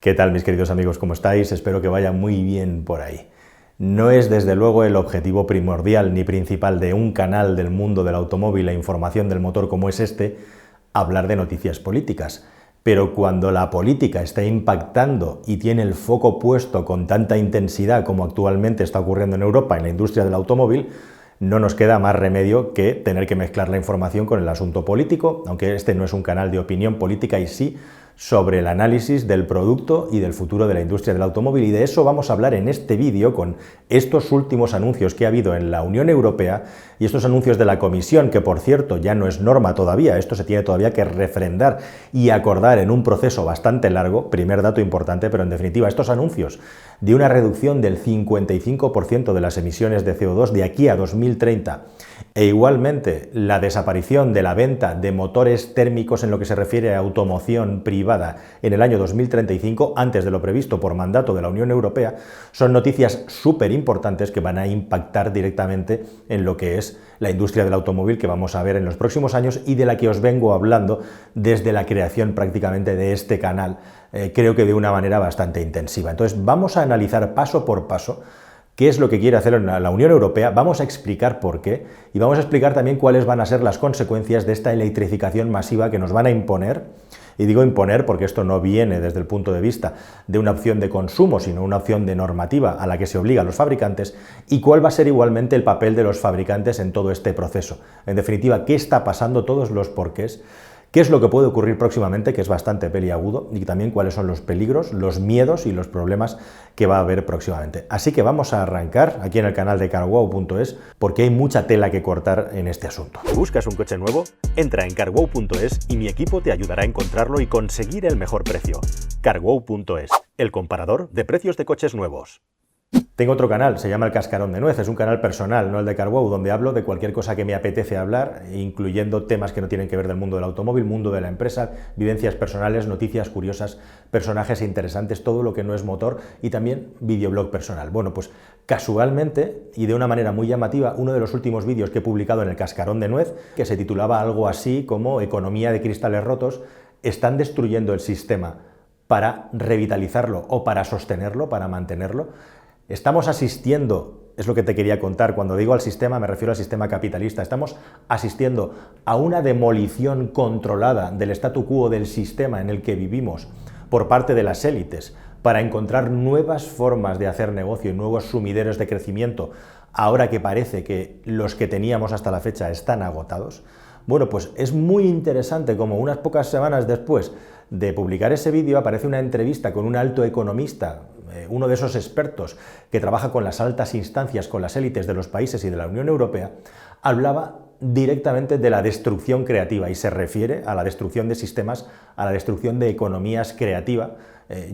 ¿Qué tal, mis queridos amigos? ¿Cómo estáis? Espero que vaya muy bien por ahí. No es desde luego el objetivo primordial ni principal de un canal del mundo del automóvil e información del motor como es este, hablar de noticias políticas. Pero cuando la política está impactando y tiene el foco puesto con tanta intensidad como actualmente está ocurriendo en Europa en la industria del automóvil, no nos queda más remedio que tener que mezclar la información con el asunto político, aunque este no es un canal de opinión política y sí sobre el análisis del producto y del futuro de la industria del automóvil, y de eso vamos a hablar en este vídeo con estos últimos anuncios que ha habido en la Unión Europea y estos anuncios de la Comisión, que por cierto ya no es norma todavía, esto se tiene todavía que refrendar y acordar en un proceso bastante largo, primer dato importante, pero en definitiva estos anuncios de una reducción del 55% de las emisiones de CO2 de aquí a 2030 e igualmente la desaparición de la venta de motores térmicos en lo que se refiere a automoción privada en el año 2035, antes de lo previsto por mandato de la Unión Europea, son noticias súper importantes que van a impactar directamente en lo que es la industria del automóvil que vamos a ver en los próximos años y de la que os vengo hablando desde la creación prácticamente de este canal, creo que de una manera bastante intensiva. Entonces vamos a analizar paso por paso qué es lo que quiere hacer la Unión Europea, vamos a explicar por qué y vamos a explicar también cuáles van a ser las consecuencias de esta electrificación masiva que nos van a imponer. Y digo imponer porque esto no viene desde el punto de vista de una opción de consumo, sino una opción de normativa a la que se obliga a los fabricantes, y cuál va a ser igualmente el papel de los fabricantes en todo este proceso. En definitiva, qué está pasando, todos los porqués, qué es lo que puede ocurrir próximamente, que es bastante peliagudo, y también cuáles son los peligros, los miedos y los problemas que va a haber próximamente. Así que vamos a arrancar aquí en el canal de carwow.es porque hay mucha tela que cortar en este asunto. ¿Buscas un coche nuevo? Entra en carwow.es y mi equipo te ayudará a encontrarlo y conseguir el mejor precio. Carwow.es, el comparador de precios de coches nuevos. Tengo otro canal, se llama El Cascarón de Nuez, es un canal personal, no el de Carwow, donde hablo de cualquier cosa que me apetece hablar, incluyendo temas que no tienen que ver del mundo del automóvil, mundo de la empresa, vivencias personales, noticias curiosas, personajes interesantes, todo lo que no es motor y también videoblog personal. Bueno, pues casualmente y de una manera muy llamativa, uno de los últimos vídeos que he publicado en El Cascarón de Nuez, que se titulaba algo así como Economía de cristales rotos, están destruyendo el sistema para revitalizarlo o para sostenerlo, para mantenerlo. Estamos asistiendo, es lo que te quería contar, cuando digo al sistema me refiero al sistema capitalista, estamos asistiendo a una demolición controlada del statu quo del sistema en el que vivimos por parte de las élites para encontrar nuevas formas de hacer negocio y nuevos sumideros de crecimiento, ahora que parece que los que teníamos hasta la fecha están agotados. Bueno, pues es muy interesante como unas pocas semanas después de publicar ese vídeo aparece una entrevista con un alto economista, uno de esos expertos que trabaja con las altas instancias, con las élites de los países y de la Unión Europea, hablaba directamente de la destrucción creativa y se refiere a la destrucción de sistemas, a la destrucción de economías creativas.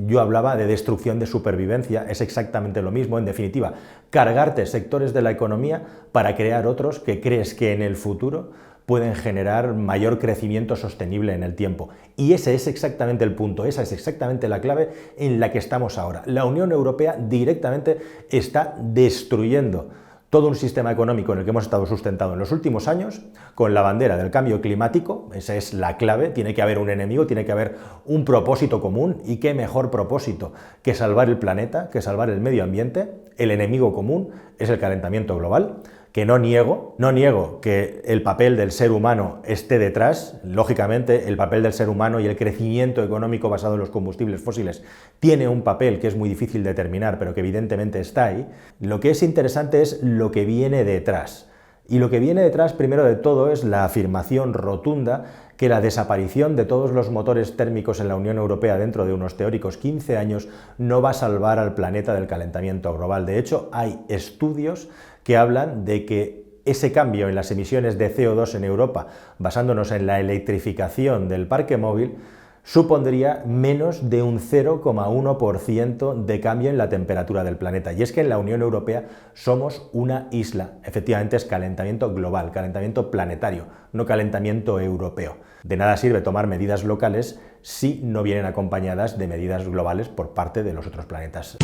Yo hablaba de destrucción de supervivencia, es exactamente lo mismo, en definitiva, cargarte sectores de la economía para crear otros que crees que en el futuro pueden generar mayor crecimiento sostenible en el tiempo. Y ese es exactamente el punto, esa es exactamente la clave en la que estamos ahora. La Unión Europea directamente está destruyendo todo un sistema económico en el que hemos estado sustentado en los últimos años con la bandera del cambio climático. Esa es la clave, tiene que haber un enemigo, tiene que haber un propósito común, y qué mejor propósito que salvar el planeta, que salvar el medio ambiente. El enemigo común es el calentamiento global, que no niego que el papel del ser humano esté detrás. Lógicamente, el papel del ser humano y el crecimiento económico basado en los combustibles fósiles tiene un papel que es muy difícil de determinar, pero que evidentemente está ahí. Lo que es interesante es lo que viene detrás. Y lo que viene detrás, primero de todo, es la afirmación rotunda que la desaparición de todos los motores térmicos en la Unión Europea dentro de unos teóricos 15 años no va a salvar al planeta del calentamiento global. De hecho, hay estudios que hablan de que ese cambio en las emisiones de CO2 en Europa, basándonos en la electrificación del parque móvil, supondría menos de un 0,1% de cambio en la temperatura del planeta. Y es que en la Unión Europea somos una isla. Efectivamente es calentamiento global, calentamiento planetario, no calentamiento europeo. De nada sirve tomar medidas locales si no vienen acompañadas de medidas globales por parte de los otros planetas.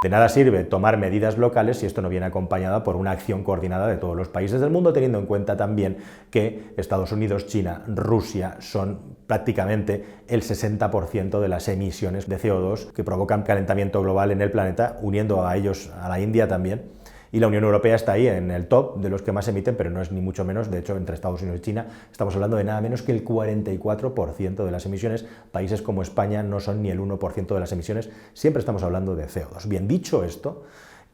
De nada sirve tomar medidas locales si esto no viene acompañado por una acción coordinada de todos los países del mundo, teniendo en cuenta también que Estados Unidos, China, Rusia son prácticamente el 60% de las emisiones de CO2 que provocan calentamiento global en el planeta, uniendo a ellos a la India también. Y la Unión Europea está ahí en el top de los que más emiten, pero no es ni mucho menos. De hecho, entre Estados Unidos y China estamos hablando de nada menos que el 44% de las emisiones. Países como España no son ni el 1% de las emisiones. Siempre estamos hablando de CO2. Bien, dicho esto,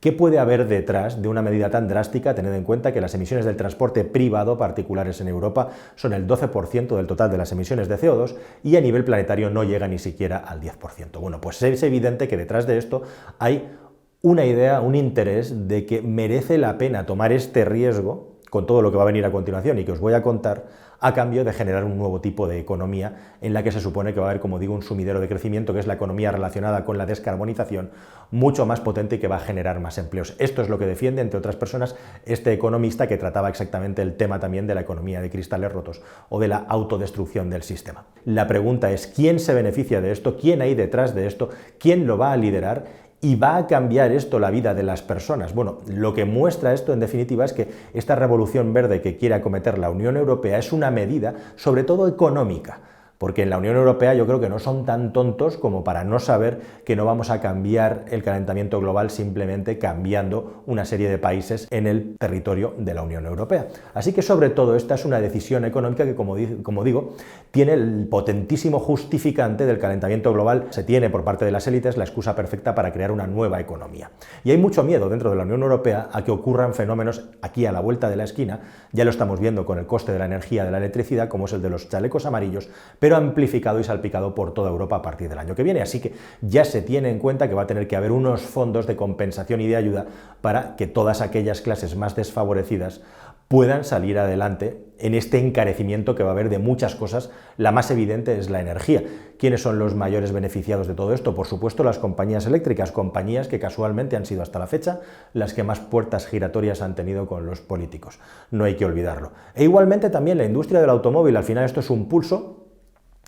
¿qué puede haber detrás de una medida tan drástica, teniendo en cuenta que las emisiones del transporte privado particulares en Europa son el 12% del total de las emisiones de CO2 y a nivel planetario no llega ni siquiera al 10%? Bueno, pues es evidente que detrás de esto hay una idea, un interés de que merece la pena tomar este riesgo, con todo lo que va a venir a continuación y que os voy a contar, a cambio de generar un nuevo tipo de economía en la que se supone que va a haber, como digo, un sumidero de crecimiento, que es la economía relacionada con la descarbonización, mucho más potente y que va a generar más empleos. Esto es lo que defiende, entre otras personas, este economista que trataba exactamente el tema también de la economía de cristales rotos o de la autodestrucción del sistema. La pregunta es, ¿quién se beneficia de esto? ¿Quién hay detrás de esto? ¿Quién lo va a liderar? ¿Y va a cambiar esto la vida de las personas? Bueno, lo que muestra esto en definitiva es que esta revolución verde que quiere acometer la Unión Europea es una medida sobre todo económica, porque en la Unión Europea yo creo que no son tan tontos como para no saber que no vamos a cambiar el calentamiento global simplemente cambiando una serie de países en el territorio de la Unión Europea. Así que sobre todo esta es una decisión económica que, como digo, tiene el potentísimo justificante del calentamiento global. Se tiene por parte de las élites la excusa perfecta para crear una nueva economía. Y hay mucho miedo dentro de la Unión Europea a que ocurran fenómenos aquí a la vuelta de la esquina. Ya lo estamos viendo con el coste de la energía, de la electricidad, como es el de los chalecos amarillos, pero amplificado y salpicado por toda Europa a partir del año que viene. Así que ya se tiene en cuenta que va a tener que haber unos fondos de compensación y de ayuda para que todas aquellas clases más desfavorecidas puedan salir adelante en este encarecimiento que va a haber de muchas cosas. La más evidente es la energía. ¿Quiénes son los mayores beneficiados de todo esto? Por supuesto, las compañías eléctricas, compañías que casualmente han sido hasta la fecha las que más puertas giratorias han tenido con los políticos. No hay que olvidarlo. E igualmente también la industria del automóvil. Al final esto es un pulso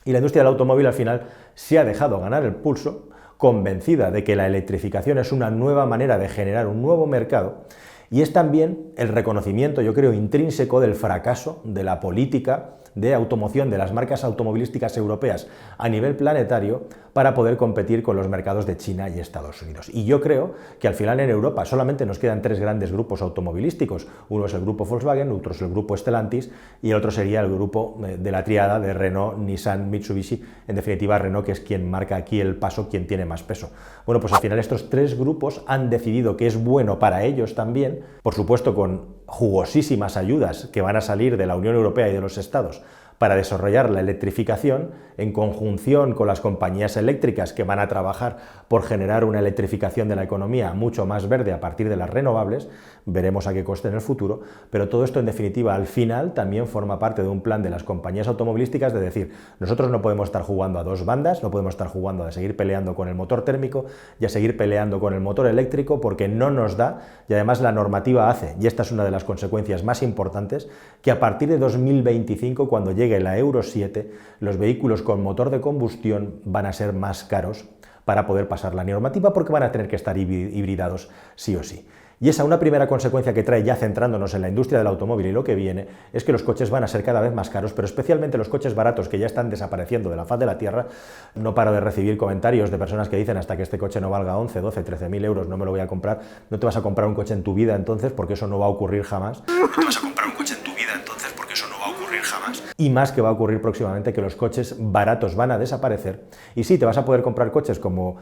y la industria del automóvil al final se ha dejado ganar el pulso, convencida de que la electrificación es una nueva manera de generar un nuevo mercado. Y es también el reconocimiento, yo creo, intrínseco del fracaso de la política de automoción de las marcas automovilísticas europeas a nivel planetario para poder competir con los mercados de China y Estados Unidos. Y yo creo que al final en Europa solamente nos quedan tres grandes grupos automovilísticos. Uno es el grupo Volkswagen, otro es el grupo Stellantis y el otro sería el grupo de la triada de Renault, Nissan, Mitsubishi. En definitiva, Renault, que es quien marca aquí el paso, quien tiene más peso. Bueno, pues al final estos tres grupos han decidido que es bueno para ellos también, por supuesto con jugosísimas ayudas que van a salir de la Unión Europea y de los Estados para desarrollar la electrificación en conjunción con las compañías eléctricas que van a trabajar por generar una electrificación de la economía mucho más verde a partir de las renovables. Veremos a qué coste en el futuro, pero todo esto en definitiva al final también forma parte de un plan de las compañías automovilísticas de decir, nosotros no podemos estar jugando a dos bandas, no podemos estar jugando a seguir peleando con el motor térmico y a seguir peleando con el motor eléctrico porque no nos da, y además la normativa hace, y esta es una de las consecuencias más importantes, que a partir de 2025, cuando llegue la Euro 7, los vehículos con motor de combustión van a ser más caros para poder pasar la normativa porque van a tener que estar hibridados sí o sí. Y esa una primera consecuencia que trae, ya centrándonos en la industria del automóvil y lo que viene, es que los coches van a ser cada vez más caros, pero especialmente los coches baratos que ya están desapareciendo de la faz de la tierra. No paro de recibir comentarios de personas que dicen hasta que este coche no valga 11, 12, 13.000 euros no me lo voy a comprar. No te vas a comprar un coche en tu vida entonces porque eso no va a ocurrir jamás. No te vas a comprar un coche en tu vida entonces porque eso no va a ocurrir jamás. Y más que va a ocurrir próximamente que los coches baratos van a desaparecer. Y sí, te vas a poder comprar coches como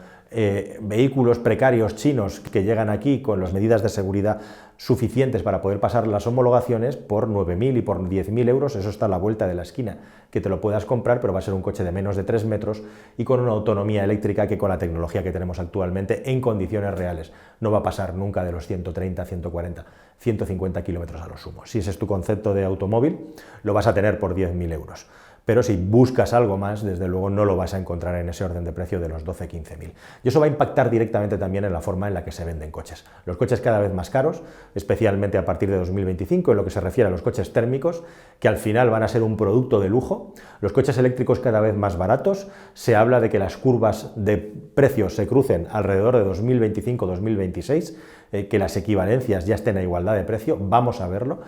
vehículos precarios chinos que llegan aquí con las medidas de seguridad suficientes para poder pasar las homologaciones por 9.000 y por 10.000 euros, eso está a la vuelta de la esquina, que te lo puedas comprar, pero va a ser un coche de menos de 3 metros y con una autonomía eléctrica que con la tecnología que tenemos actualmente en condiciones reales no va a pasar nunca de los 130, 140, 150 kilómetros a lo sumo. Si ese es tu concepto de automóvil, lo vas a tener por 10.000 euros. pero si buscas algo más, desde luego no lo vas a encontrar en ese orden de precio de los 12-15.000. Y eso va a impactar directamente también en la forma en la que se venden coches. Los coches cada vez más caros, especialmente a partir de 2025, en lo que se refiere a los coches térmicos, que al final van a ser un producto de lujo. Los coches eléctricos cada vez más baratos. Se habla de que las curvas de precios se crucen alrededor de 2025-2026, que las equivalencias ya estén a igualdad de precio. Vamos a verlo.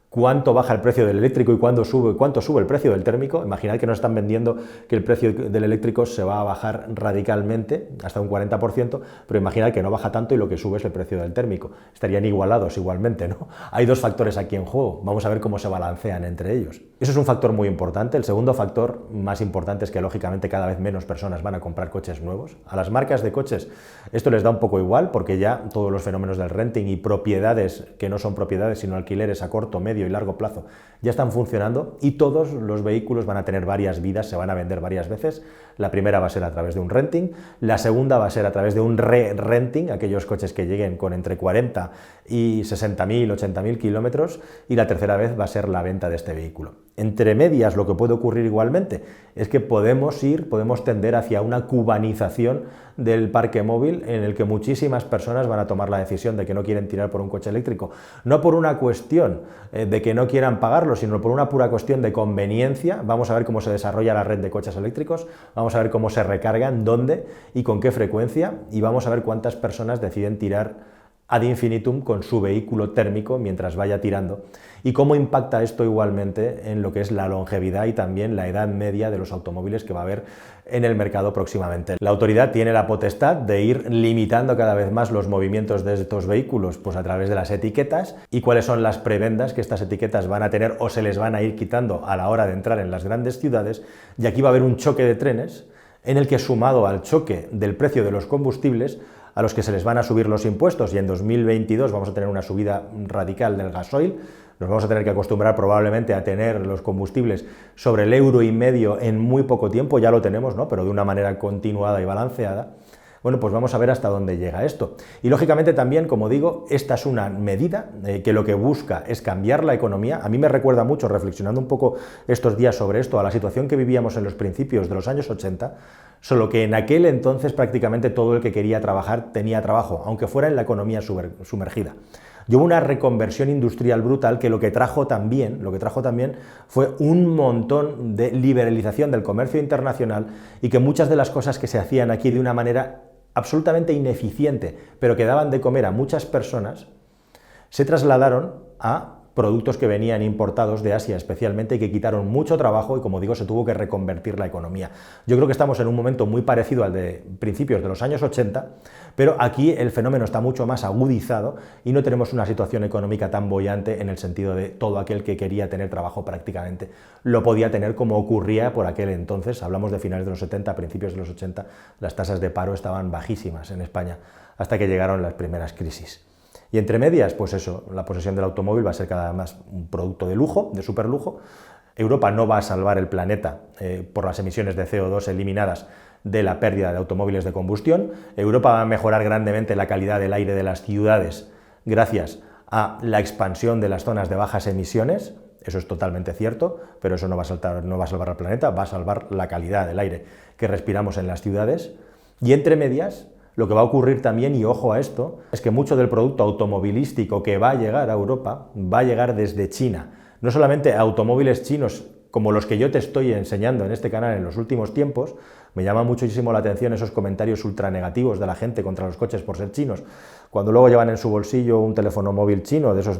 Cuánto baja el precio del eléctrico y cuánto sube el precio del térmico. Imaginad que nos están vendiendo que el precio del eléctrico se va a bajar radicalmente, hasta un 40%, pero imaginad que no baja tanto y lo que sube es el precio del térmico. Estarían igualados igualmente, ¿no? Hay dos factores aquí en juego, vamos a ver cómo se balancean entre ellos. Eso es un factor muy importante. El segundo factor más importante es que lógicamente cada vez menos personas van a comprar coches nuevos. A las marcas de coches esto les da un poco igual, porque ya todos los fenómenos del renting y propiedades que no son propiedades sino alquileres a corto, medio y largo plazo ya están funcionando, y todos los vehículos van a tener varias vidas, se van a vender varias veces. La primera va a ser a través de un renting, la segunda va a ser a través de un re-renting, aquellos coches que lleguen con entre 40 y 60.000, 80.000 kilómetros, y la tercera vez va a ser la venta de este vehículo. Entre medias, lo que puede ocurrir igualmente es que podemos tender hacia una cubanización del parque móvil, en el que muchísimas personas van a tomar la decisión de que no quieren tirar por un coche eléctrico, no por una cuestión de que no quieran pagarlo, sino por una pura cuestión de conveniencia. Vamos a ver cómo se desarrolla la red de coches eléctricos, vamos a ver cómo se recargan, dónde y con qué frecuencia, y vamos a ver cuántas personas deciden tirar ad infinitum con su vehículo térmico mientras vaya tirando, y cómo impacta esto igualmente en lo que es la longevidad y también la edad media de los automóviles que va a haber en el mercado próximamente. La autoridad tiene la potestad de ir limitando cada vez más los movimientos de estos vehículos, pues a través de las etiquetas, y cuáles son las prebendas que estas etiquetas van a tener o se les van a ir quitando a la hora de entrar en las grandes ciudades. Y aquí va a haber un choque de trenes, en el que, sumado al choque del precio de los combustibles, a los que se les van a subir los impuestos, y en 2022 vamos a tener una subida radical del gasoil, nos vamos a tener que acostumbrar probablemente a tener los combustibles sobre el €1,5 en muy poco tiempo, ya lo tenemos, ¿no?, pero de una manera continuada y balanceada. Bueno, pues vamos a ver hasta dónde llega esto. Y lógicamente también, como digo, esta es una medida que lo que busca es cambiar la economía. A mí me recuerda mucho, reflexionando un poco estos días sobre esto, a la situación que vivíamos en los principios de los años 80, solo que en aquel entonces prácticamente todo el que quería trabajar tenía trabajo, aunque fuera en la economía sumergida. Y hubo una reconversión industrial brutal que lo que trajo también fue un montón de liberalización del comercio internacional, y que muchas de las cosas que se hacían aquí de una manera absolutamente ineficiente, pero que daban de comer a muchas personas, se trasladaron a productos que venían importados de Asia especialmente, y que quitaron mucho trabajo, y como digo, se tuvo que reconvertir la economía. Yo creo que estamos en un momento muy parecido al de principios de los años 80, pero aquí el fenómeno está mucho más agudizado y no tenemos una situación económica tan boyante, en el sentido de todo aquel que quería tener trabajo prácticamente lo podía tener, como ocurría por aquel entonces. Hablamos de finales de los 70, principios de los 80, las tasas de paro estaban bajísimas en España, hasta que llegaron las primeras crisis. Y entre medias, pues eso, la posesión del automóvil va a ser cada vez más un producto de lujo, de superlujo. Europa no va a salvar el planeta por las emisiones de CO2 eliminadas de la pérdida de automóviles de combustión. Europa va a mejorar grandemente la calidad del aire de las ciudades gracias a la expansión de las zonas de bajas emisiones. Eso es totalmente cierto, pero eso no va a salvar al planeta, va a salvar la calidad del aire que respiramos en las ciudades. Y entre medias, lo que va a ocurrir también, y ojo a esto, es que mucho del producto automovilístico que va a llegar a Europa va a llegar desde China. No solamente automóviles chinos como los que yo te estoy enseñando en este canal en los últimos tiempos. Me llama muchísimo la atención esos comentarios ultra negativos de la gente contra los coches por ser chinos, cuando luego llevan en su bolsillo un teléfono móvil chino, de esos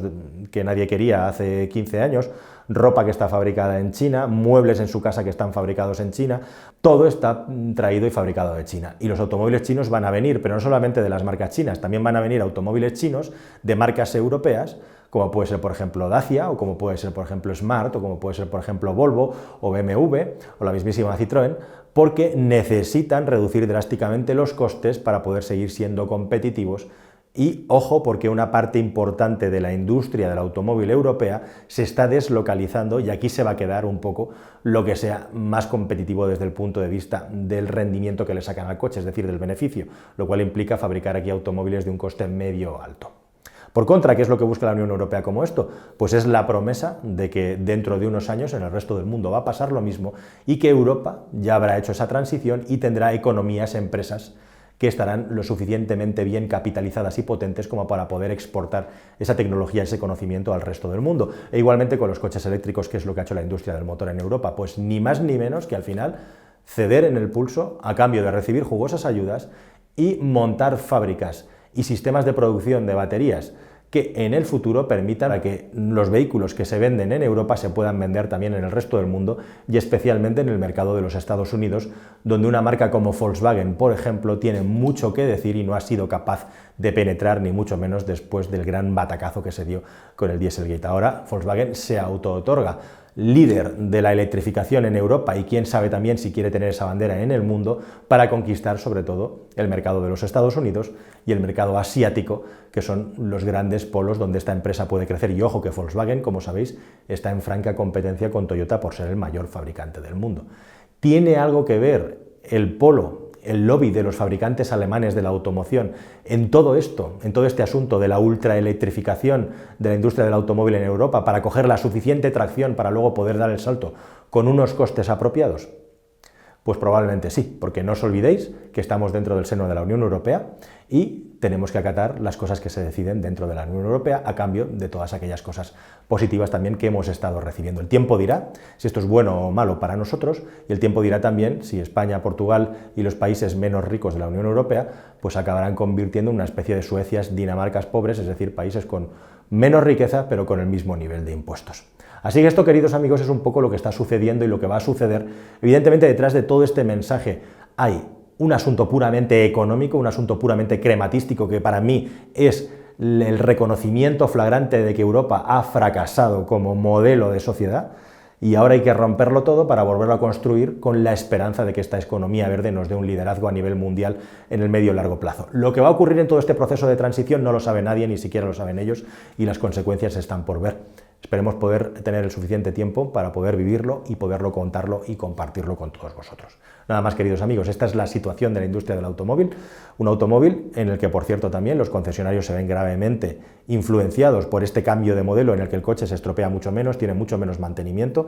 que nadie quería hace 15 años, ropa que está fabricada en China, muebles en su casa que están fabricados en China, todo está traído y fabricado de China. Y los automóviles chinos van a venir, pero no solamente de las marcas chinas, también van a venir automóviles chinos de marcas europeas, como puede ser, por ejemplo, Dacia, o como puede ser, por ejemplo, Smart, o como puede ser, por ejemplo, Volvo, o BMW, o la mismísima Citroën, porque necesitan reducir drásticamente los costes para poder seguir siendo competitivos. Y ojo, porque una parte importante de la industria del automóvil europea se está deslocalizando, y aquí se va a quedar un poco lo que sea más competitivo desde el punto de vista del rendimiento que le sacan al coche, es decir, del beneficio, lo cual implica fabricar aquí automóviles de un coste medio alto. Por contra, ¿qué es lo que busca la Unión Europea como esto? Pues es la promesa de que dentro de unos años en el resto del mundo va a pasar lo mismo y que Europa ya habrá hecho esa transición y tendrá economías, empresas que estarán lo suficientemente bien capitalizadas y potentes como para poder exportar esa tecnología, ese conocimiento al resto del mundo. E igualmente con los coches eléctricos, ¿qué es lo que ha hecho la industria del motor en Europa? Pues ni más ni menos que al final ceder en el pulso a cambio de recibir jugosas ayudas y montar fábricas y sistemas de producción de baterías que en el futuro permitan que los vehículos que se venden en Europa se puedan vender también en el resto del mundo y especialmente en el mercado de los Estados Unidos, donde una marca como Volkswagen, por ejemplo, tiene mucho que decir y no ha sido capaz de penetrar, ni mucho menos después del gran batacazo que se dio con el Dieselgate. Ahora Volkswagen se auto-otorga líder de la electrificación en Europa y quién sabe también si quiere tener esa bandera en el mundo para conquistar sobre todo el mercado de los Estados Unidos y el mercado asiático, que son los grandes polos donde esta empresa puede crecer. Y ojo que Volkswagen, como sabéis, está en franca competencia con Toyota por ser el mayor fabricante del mundo. ¿Tiene algo que ver el lobby de los fabricantes alemanes de la automoción en todo esto, en todo este asunto de la ultraelectrificación de la industria del automóvil en Europa para coger la suficiente tracción para luego poder dar el salto con unos costes apropiados? Pues probablemente sí, porque no os olvidéis que estamos dentro del seno de la Unión Europea y tenemos que acatar las cosas que se deciden dentro de la Unión Europea a cambio de todas aquellas cosas positivas también que hemos estado recibiendo. El tiempo dirá si esto es bueno o malo para nosotros y el tiempo dirá también si España, Portugal y los países menos ricos de la Unión Europea pues acabarán convirtiendo en una especie de Suecias, Dinamarcas pobres, es decir, países con menos riqueza pero con el mismo nivel de impuestos. Así que esto, queridos amigos, es un poco lo que está sucediendo y lo que va a suceder. Evidentemente, detrás de todo este mensaje hay un asunto puramente económico, un asunto puramente crematístico, que para mí es el reconocimiento flagrante de que Europa ha fracasado como modelo de sociedad y ahora hay que romperlo todo para volverlo a construir con la esperanza de que esta economía verde nos dé un liderazgo a nivel mundial en el medio y largo plazo. Lo que va a ocurrir en todo este proceso de transición no lo sabe nadie, ni siquiera lo saben ellos, y las consecuencias están por ver. Esperemos poder tener el suficiente tiempo para poder vivirlo y poderlo contarlo y compartirlo con todos vosotros. Nada más, queridos amigos, esta es la situación de la industria del automóvil, un automóvil en el que, por cierto, también los concesionarios se ven gravemente influenciados por este cambio de modelo en el que el coche se estropea mucho menos, tiene mucho menos mantenimiento.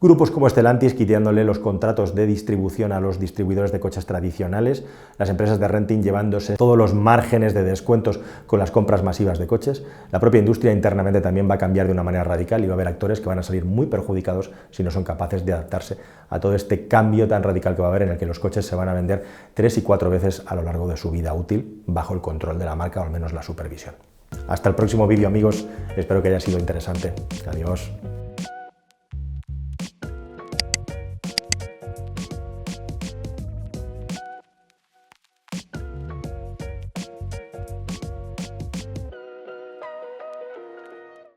Grupos como Stellantis quiteándole los contratos de distribución a los distribuidores de coches tradicionales, las empresas de renting llevándose todos los márgenes de descuentos con las compras masivas de coches. La propia industria internamente también va a cambiar de una manera radical y va a haber actores que van a salir muy perjudicados si no son capaces de adaptarse a todo este cambio tan radical que va a haber en el que los coches se van a vender 3 y 4 veces a lo largo de su vida útil bajo el control de la marca o al menos la supervisión. Hasta el próximo vídeo, amigos, espero que haya sido interesante. Adiós.